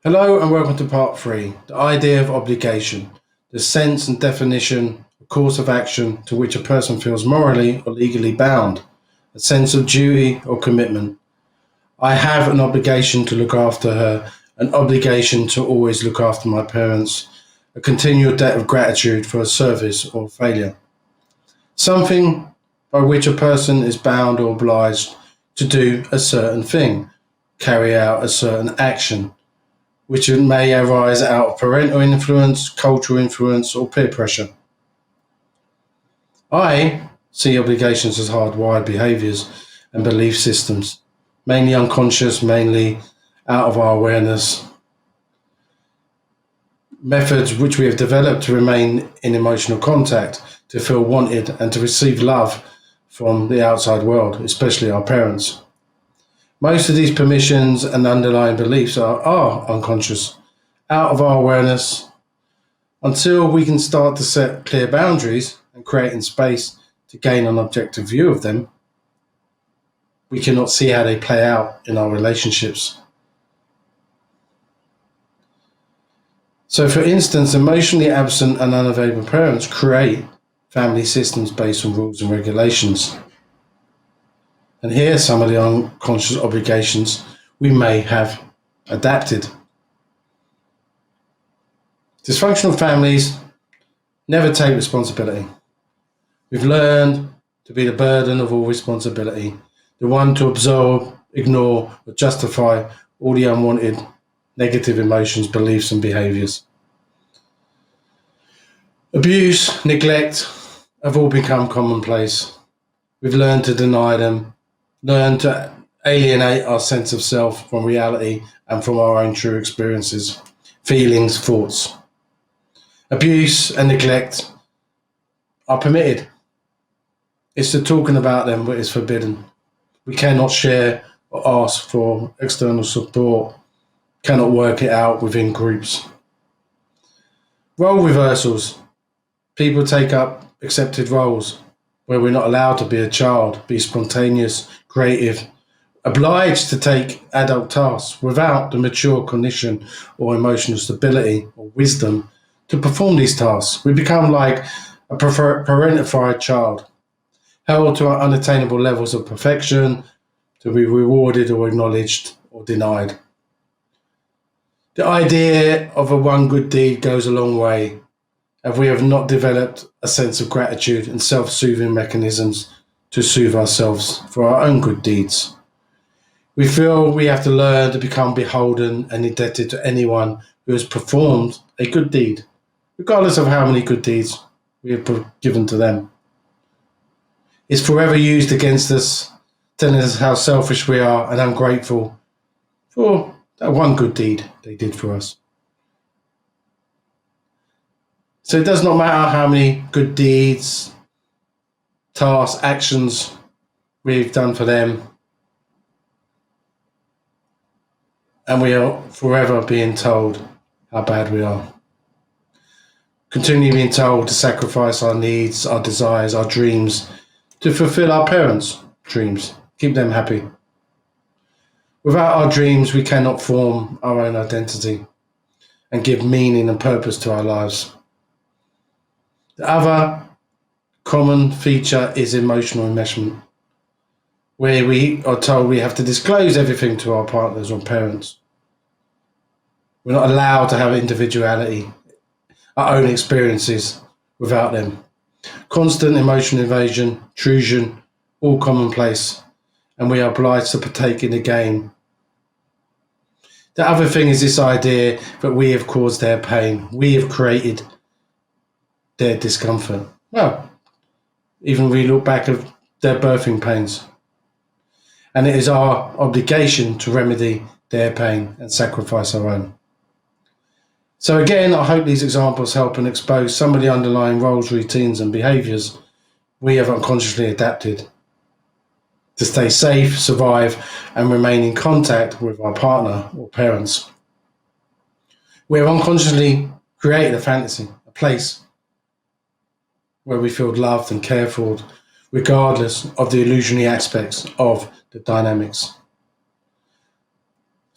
Hello and welcome to part three, the idea of obligation, the sense and definition of course of action to which a person feels morally or legally bound, a sense of duty or commitment. I have an obligation to look after her, an obligation to always look after my parents, a continual debt of gratitude for a service or failure. Something by which a person is bound or obliged to do a certain thing, carry out a certain action which may arise out of parental influence, cultural influence, or peer pressure. I see obligations as hardwired behaviours and belief systems, mainly unconscious, mainly out of our awareness, methods which we have developed to remain in emotional contact, to feel wanted, and to receive love from the outside world, especially our parents. Most of these permissions and underlying beliefs are unconscious, out of our awareness, until we can start to set clear boundaries and creating space to gain an objective view of them. We cannot see how they play out in our relationships. So, for instance, emotionally absent and unavailable parents create family systems based on rules and regulations. And here are some of the unconscious obligations we may have adapted. Dysfunctional families never take responsibility. We've learned to be the burden of all responsibility, the one to absorb, ignore, or justify all the unwanted negative emotions, beliefs, and behaviours. Abuse, neglect have all become commonplace. We've learned to deny them, learned to alienate our sense of self from reality and from our own true experiences, feelings, thoughts. Abuse and neglect are permitted. It's the talking about them that is forbidden. We cannot share or ask for external support, cannot work it out within groups. Role reversals. People take up accepted roles where we're not allowed to be a child, be spontaneous, creative, obliged to take adult tasks without the mature cognition or emotional stability or wisdom to perform these tasks. We become like a parentified child, held to unattainable levels of perfection, to be rewarded or acknowledged or denied. The idea of a one good deed goes a long way, if we have not developed a sense of gratitude and self-soothing mechanisms to soothe ourselves for our own good deeds. We feel we have to learn to become beholden and indebted to anyone who has performed a good deed, regardless of how many good deeds we have given to them. It's forever used against us, telling us how selfish we are and ungrateful for that one good deed they did for us. So it does not matter how many good deeds, tasks, actions we've done for them, and we are forever being told how bad we are. Continually being told to sacrifice our needs, our desires, our dreams to fulfill our parents' dreams, keep them happy. Without our dreams, we cannot form our own identity and give meaning and purpose to our lives. The other common feature is emotional enmeshment, where we are told we have to disclose everything to our partners or parents. We're not allowed to have individuality, our own experiences without them. Constant emotional invasion, intrusion, all commonplace, and we are obliged to partake in the game. The other thing is this idea that we have caused their pain, we have created their discomfort. Well, even we look back at their birthing pains. And it is our obligation to remedy their pain and sacrifice our own. So again, I hope these examples help and expose some of the underlying roles, routines and behaviours we have unconsciously adapted to stay safe, survive and remain in contact with our partner or parents. We have unconsciously created a fantasy, a place where we feel loved and cared for, regardless of the illusionary aspects of the dynamics.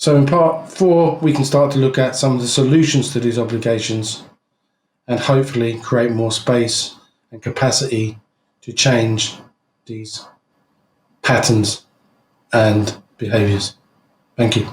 So in part 4, we can start to look at some of the solutions to these obligations and hopefully create more space and capacity to change these patterns and behaviours. Thank you.